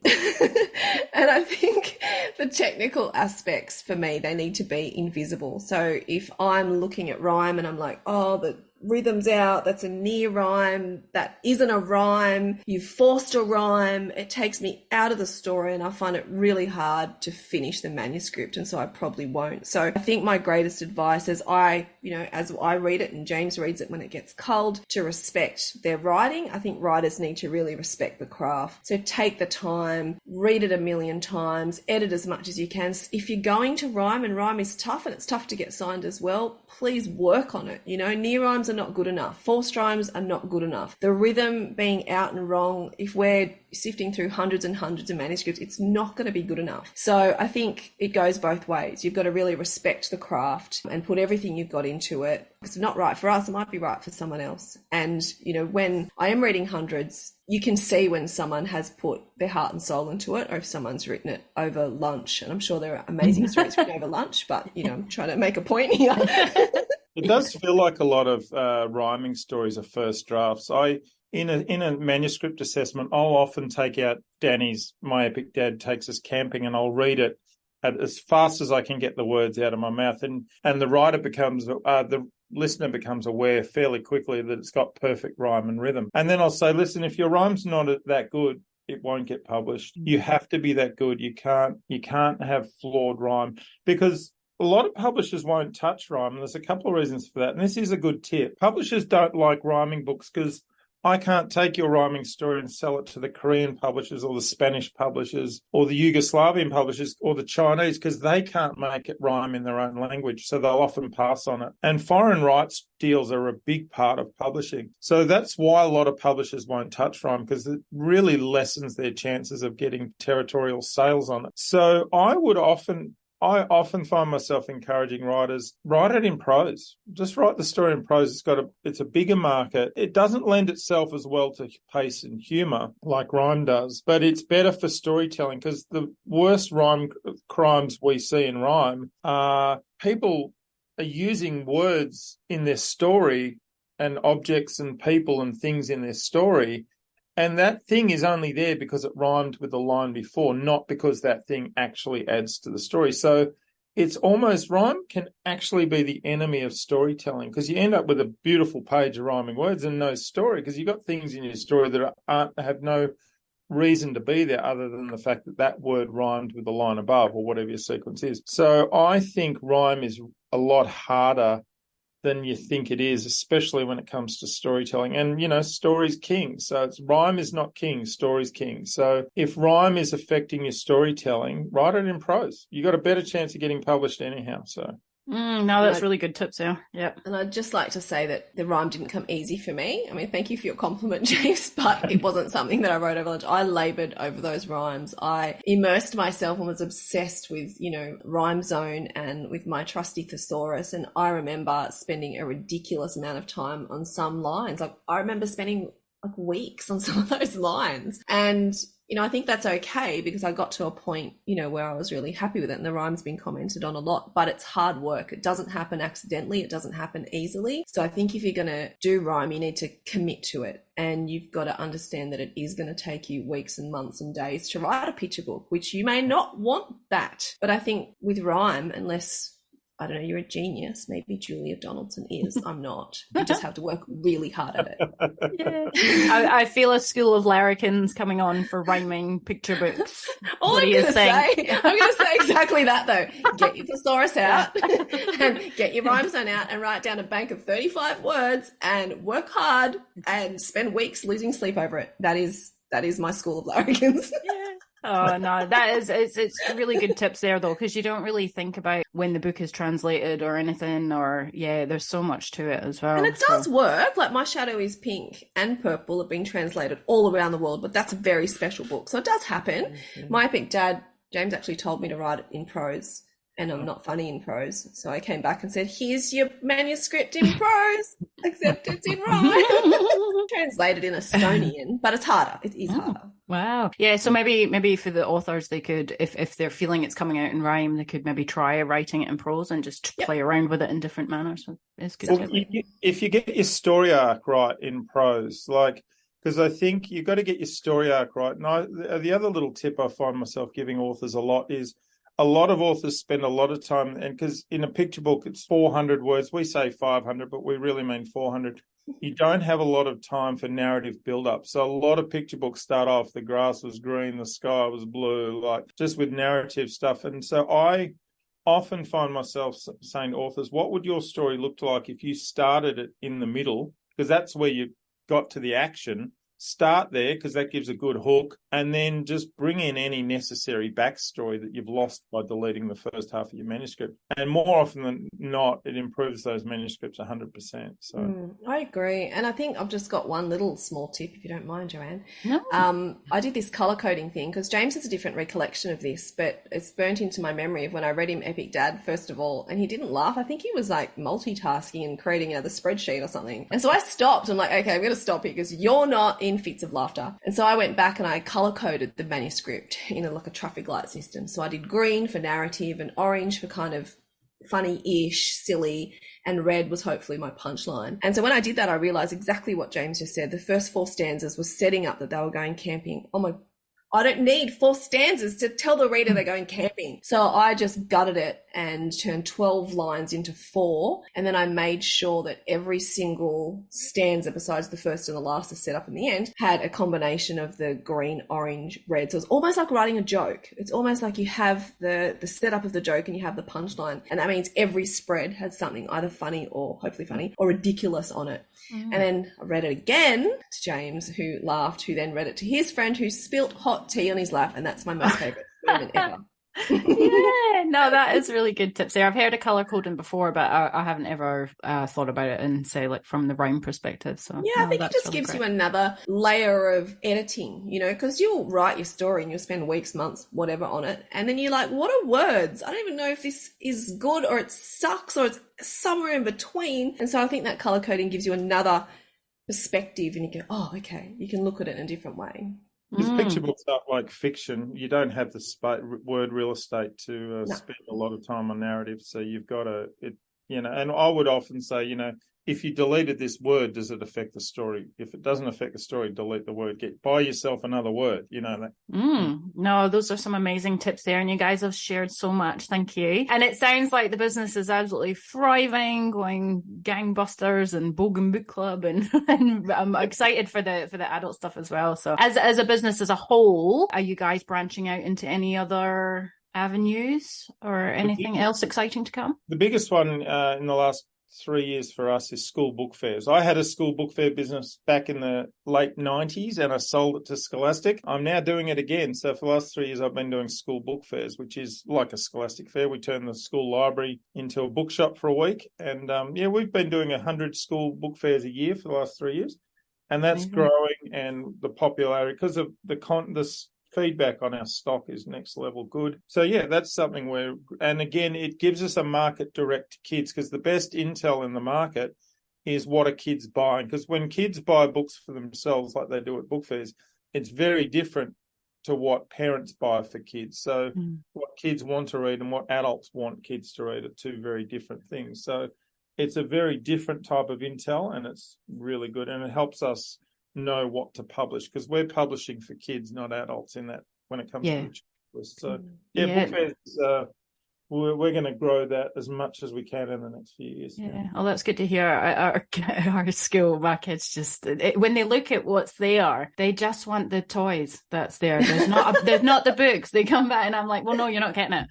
And I think the technical aspects for me, they need to be invisible. So if I'm looking at rhyme and I'm like, oh, the rhythm's out, that's a near rhyme, that isn't a rhyme, you've forced a rhyme, it takes me out of the story and I find it really hard to finish the manuscript, and so I probably won't. So I think my greatest advice as I read it and James reads it when it gets culled, to respect their writing. I think writers need to really respect the craft. So take the time, read it a million times, edit as much as you can. If you're going to rhyme, and rhyme is tough and it's tough to get signed as well, please work on it. Near rhymes are not good enough. Forced rhymes are not good enough. The rhythm being out and wrong, if we're sifting through hundreds and hundreds of manuscripts, it's not going to be good enough. So I think it goes both ways. You've got to really respect the craft and put everything you've got into it. It's not right for us, it might be right for someone else. And, when I am reading hundreds, you can see when someone has put their heart and soul into it, or if someone's written it over lunch. And I'm sure there are amazing stories written over lunch, but, I'm trying to make a point here. It does feel like a lot of rhyming stories are first drafts. In a manuscript assessment, I'll often take out My Epic Dad Takes Us Camping, and I'll read it as fast as I can get the words out of my mouth. And the writer the listener becomes aware fairly quickly that it's got perfect rhyme and rhythm. And then I'll say, listen, if your rhyme's not that good, it won't get published. You have to be that good. You can't have flawed rhyme, because a lot of publishers won't touch rhyme. And there's a couple of reasons for that. And this is a good tip. Publishers don't like rhyming books because I can't take your rhyming story and sell it to the Korean publishers or the Spanish publishers or the Yugoslavian publishers or the Chinese, because they can't make it rhyme in their own language. So they'll often pass on it. And foreign rights deals are a big part of publishing. So that's why a lot of publishers won't touch rhyme, because it really lessens their chances of getting territorial sales on it. So I often find myself encouraging writers, write it in prose. Just write the story in prose. It's a bigger market. It doesn't lend itself as well to pace and humour like rhyme does, but it's better for storytelling, because the worst rhyme crimes we see in rhyme are people are using words in their story and objects and people and things in their story, and that thing is only there because it rhymed with the line before, not because that thing actually adds to the story. So it's almost, rhyme can actually be the enemy of storytelling, because you end up with a beautiful page of rhyming words and no story, because you've got things in your story that have no reason to be there other than the fact that word rhymed with the line above or whatever your sequence is. So I think rhyme is a lot harder than you think it is, especially when it comes to storytelling. And, story's king. So it's rhyme is not king, story's king. So if rhyme is affecting your storytelling, write it in prose. You got a better chance of getting published anyhow. So. No, that's really good tips there. Yep. And I'd just like to say that the rhyme didn't come easy for me. I mean, thank you for your compliment, James, but it wasn't something that I wrote over lunch. I laboured over those rhymes. I immersed myself and was obsessed with, Rhyme Zone and with my trusty thesaurus. And I remember spending a ridiculous amount of time on some lines. I remember spending weeks on some of those lines. And I think that's okay, because I got to a point, where I was really happy with it, and the rhyme's been commented on a lot, but it's hard work. It doesn't happen accidentally. It doesn't happen easily. So I think if you're going to do rhyme, you need to commit to it, and you've got to understand that it is going to take you weeks and months and days to write a picture book, which you may not want that. But I think with rhyme, unless, I don't know, you're a genius. Maybe Julia Donaldson is. I'm not. You just have to work really hard at it. Yeah. I feel a school of larrikins coming on for rhyming picture books. I'm going to say exactly that, though. Get your thesaurus out and get your rhyme zone out and write down a bank of 35 words and work hard and spend weeks losing sleep over it. That is my school of larrikins. Yeah. Oh, no, it's really good tips there, though, because you don't really think about when the book is translated or anything, or, there's so much to it as well. And it does work. Like, My Shadow is Pink and Purple have been translated all around the world, but that's a very special book. So it does happen. Mm-hmm. My Epic Dad, James actually told me to write it in prose, and I'm not funny in prose. So I came back and said, here's your manuscript in prose, except it's in rhyme. Translated in Estonian, but it's harder. It is harder. Wow. Yeah, so maybe for the authors, they could, if they're feeling it's coming out in rhyme, they could maybe try writing it in prose and just play around with it in different manners. So it's good. Well, if you get your story arc right in prose, like, because I think you've got to get your story arc right. And the other little tip I find myself giving authors a lot is a lot of authors spend a lot of time, and because in a picture book it's 400 words, we say 500, but we really mean 400. You don't have a lot of time for narrative build-up. So a lot of picture books start off, the grass was green, the sky was blue, like just with narrative stuff. And so I often find myself saying to authors, what would your story look like if you started it in the middle? Because that's where you got to the action. Start there because that gives a good hook, and then just bring in any necessary backstory that you've lost by deleting the first half of your manuscript. And more often than not, it improves those manuscripts 100%. So I agree. And I think I've just got one little small tip, if you don't mind, Joanne. No. I did this color coding thing because James has a different recollection of this, but it's burnt into my memory of when I read him Epic Dad, first of all, and he didn't laugh. I think he was like multitasking and creating another spreadsheet or something. And so I stopped. I'm like, okay, I'm going to stop here because you're not in fits of laughter. And so I went back and I color coded the manuscript in like a traffic light system. So I did green for narrative and orange for kind of funny-ish, silly, and red was hopefully my punchline. And so when I did that, I realized exactly what James just said. The first 4 stanzas was setting up that they were going camping. Oh my, I don't need 4 stanzas to tell the reader they're going camping. So I just gutted it and turned 12 lines into 4. And then I made sure that every single stanza, besides the first and the last is set up in the end, had a combination of the green, orange, red. So it's almost like writing a joke. It's almost like you have the setup of the joke and you have the punchline. And that means every spread had something either funny or hopefully funny or ridiculous on it. And then I read it again to James, who laughed, who then read it to his friend, who spilt hot tea on his lap. And that's my most favorite moment ever. Yeah, no, that is really good tips there. I've heard of color coding before, but I haven't ever thought about it and say like from the rhyme perspective. So yeah, I think it just really gives great. you another layer of editing, you know, because you'll write your story and you'll spend weeks, months, whatever on it, and then you're like, what are words? I don't even know if this is good or it sucks or it's somewhere in between. And so I think that color coding gives you another perspective, and you go, oh, okay, you can look at it in a different way. Because picture books aren't like fiction. You don't have the word real estate to spend a lot of time on narrative. So you've got to, and I would often say, if you deleted this word, does it affect the story? If it doesn't affect the story, delete the word. Buy yourself another word, that. No, those are some amazing tips there. And you guys have shared so much. Thank you. And it sounds like the business is absolutely thriving, going gangbusters and Bogan Book Club. And I'm excited for the adult stuff as well. So as a business as a whole, are you guys branching out into any other avenues or anything else exciting to come? The biggest one in the last 3 years for us is school book fairs. I had a school book fair business back in the late 90s and I sold it to Scholastic. I'm now doing it again. So for the last 3 years, I've been doing school book fairs, which is like a Scholastic fair. We turn the school library into a bookshop for a week. And we've been doing 100 school book fairs a year for the last 3 years. And that's growing, and the popularity, because of the feedback on our stock is next level good. So yeah, that's something and again, it gives us a market direct to kids, because the best intel in the market is what are kids buying. Because when kids buy books for themselves like they do at book fairs, it's very different to what parents buy for kids. So what kids want to read and what adults want kids to read are 2 very different things. So it's a very different type of intel, and it's really good, and it helps us know what to publish, because we're publishing for kids, not adults, in that when it comes to the list. So book fairs, we're going to grow that as much as we can in the next few years. Yeah. Oh, that's good to hear. Our school, my kids just, when they look at what's there, they just want the toys that's there. There's not the books. They come back and I'm like, well, no, you're not getting it.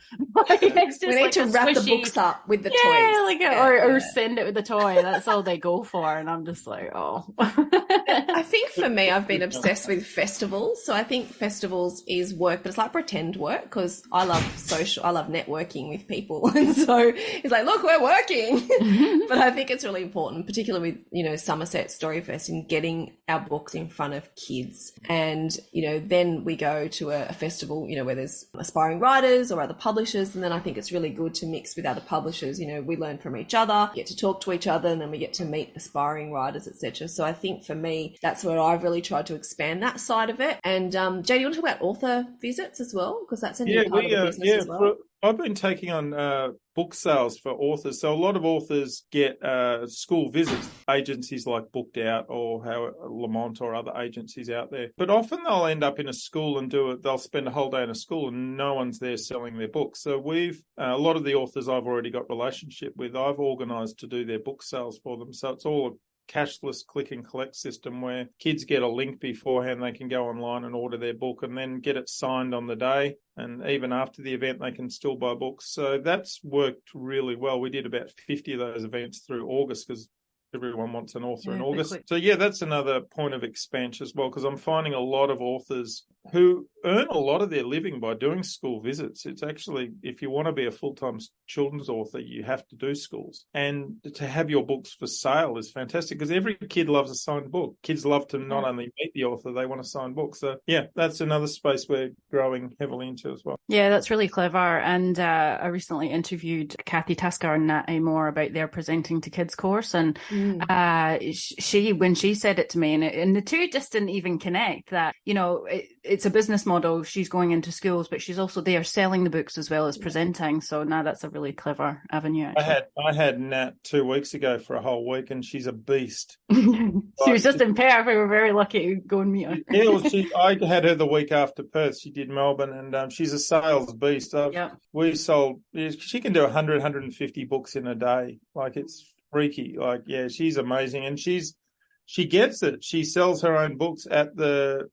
It's just we need to wrap the books up with the toys. Or send it with the toy. That's all they go for. And I'm just like, oh. I think for me, I've been obsessed with festivals. So I think festivals is work, but it's like pretend work, because I love networking working with people. And so it's like, look, we're working. But I think it's really important, particularly with, you know, Somerset Storyfest, in getting our books in front of kids. And, you know, then we go to a festival, you know, where there's aspiring writers or other publishers. And then I think it's really good to mix with other publishers. You know, we learn from each other, get to talk to each other, and then we get to meet aspiring writers, etc. So I think for me, that's where I've really tried to expand that side of it. And Jay, do you want to talk about author visits as well? Because that's a new part of the business as well. I've been taking on book sales for authors. So a lot of authors get school visits, agencies like Booked Out or Lamont or other agencies out there. But often they'll end up in a school and they'll spend a whole day in a school and no one's there selling their books. So a lot of the authors I've already got relationship with, I've organised to do their book sales for them. So it's all cashless click and collect system where kids get a link beforehand. They can go online and order their book and then get it signed on the day. And even after the event, they can still buy books. So that's worked really well. We did about 50 of those events through August because everyone wants an author in August. So that's another point of expansion as well, because I'm finding a lot of authors who earn a lot of their living by doing school visits. It's actually, if you want to be a full-time children's author, you have to do schools. And to have your books for sale is fantastic because every kid loves a signed book. Kids love to not only meet the author, they want a signed book. So, that's another space we're growing heavily into as well. Yeah, that's really clever. And I recently interviewed Kathy Tasker and Nat Amore about their Presenting to Kids course. And when she said it to me, and the two just didn't even connect, that, you know, it's a business model. She's going into schools, but she's also there selling the books as well as presenting. So now that's a really clever avenue. Actually. I had Nat 2 weeks ago for a whole week, and she's a beast. She was just in Perth. We were very lucky to go and meet her. I had her the week after Perth. She did Melbourne, and she's a sales beast. We sold. She can do 100, 150 books in a day. Like, it's freaky. Like, she's amazing, and she gets it. She sells her own books at the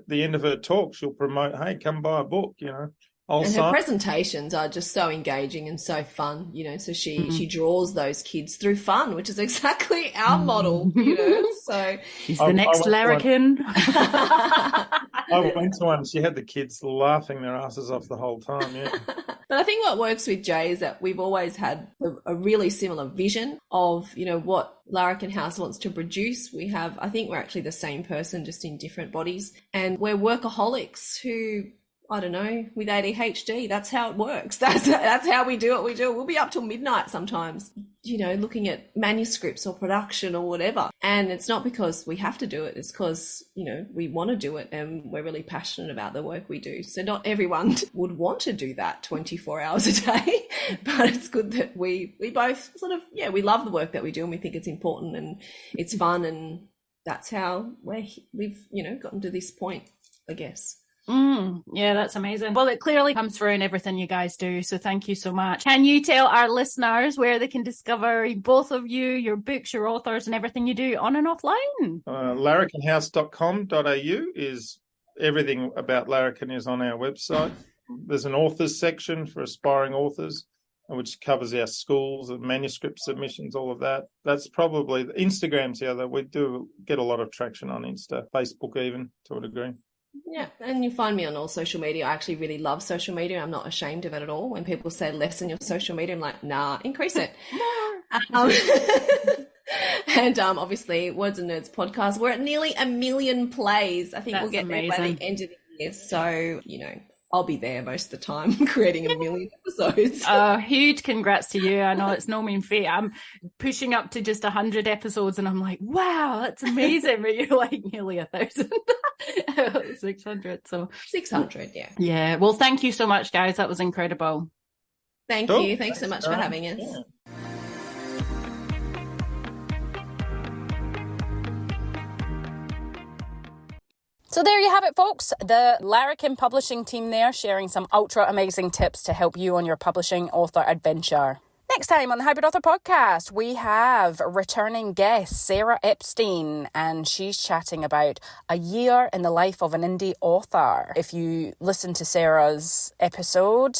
end of her talk. She'll promote, hey, come buy a book, you know. Her presentations are just so engaging and so fun, you know, so she draws those kids through fun, which is exactly our model, you know. So she's the next Larrikin. I went to one, she had the kids laughing their asses off the whole time, But I think what works with Jay is that we've always had a really similar vision of, you know, what Larrikin House wants to produce. I think we're actually the same person, just in different bodies. And we're workaholics who, I don't know, with ADHD, that's how it works. That's how we do it. We'll be up till midnight sometimes, you know, looking at manuscripts or production or whatever. And it's not because we have to do it. It's because, you know, we want to do it and we're really passionate about the work we do. So not everyone would want to do that 24 hours a day, but it's good that we both sort of, we love the work that we do and we think it's important and it's fun. And that's how we've, you know, gotten to this point, I guess. Yeah, that's amazing. Well, it clearly comes through in everything you guys do, so thank you so much. Can you tell our listeners where they can discover both of you, your books, your authors, and everything you do on and offline? larrikinhouse.com.au is everything about Larrikin is on our website. There's an authors section for aspiring authors, which covers our schools and manuscript submissions, all of that. That's probably Instagram's the other. We do get a lot of traction on Insta, Facebook even, to a degree. Yeah, and you find me on all social media. I actually really love social media. I'm not ashamed of it at all. When people say lessen your social media, I'm like, nah, increase it. And obviously, Words and Nerds podcast, we're at nearly 1 million plays. I think we'll get there by the end of the year. So, you know, I'll be there most of the time creating 1 million episodes. Huge congrats to you. I know it's no mean feat. I'm pushing up to just 100 episodes and I'm like, wow, that's amazing. But you're like nearly 1,000. 600. So 600, yeah. Yeah. Well, thank you so much, guys. That was incredible. Thank you. Thanks so much for having us. Yeah. So there you have it, folks. The Larrikin publishing team there sharing some ultra amazing tips to help you on your publishing author adventure. Next time on the Hybrid Author Podcast, we have returning guest Sarah Epstein, and she's chatting about a year in the life of an indie author. If you listen to Sarah's episode,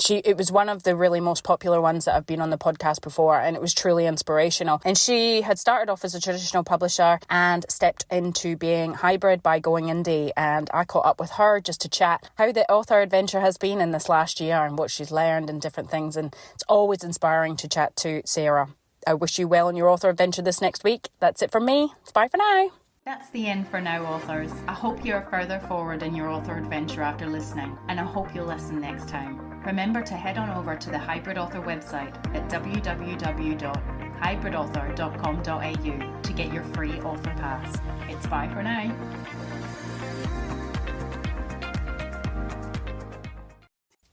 it was one of the really most popular ones that have been on the podcast before, and it was truly inspirational. And she had started off as a traditional publisher and stepped into being hybrid by going indie, and I caught up with her just to chat how the author adventure has been in this last year and what she's learned and different things, and it's always inspiring to chat to Sarah. I wish you well in your author adventure this next week. That's it from me. Bye for now. That's the end for now, authors. I hope you're further forward in your author adventure after listening, and I hope you'll listen next time. Remember to head on over to the Hybrid Author website at www.hybridauthor.com.au to get your free author pass. It's bye for now.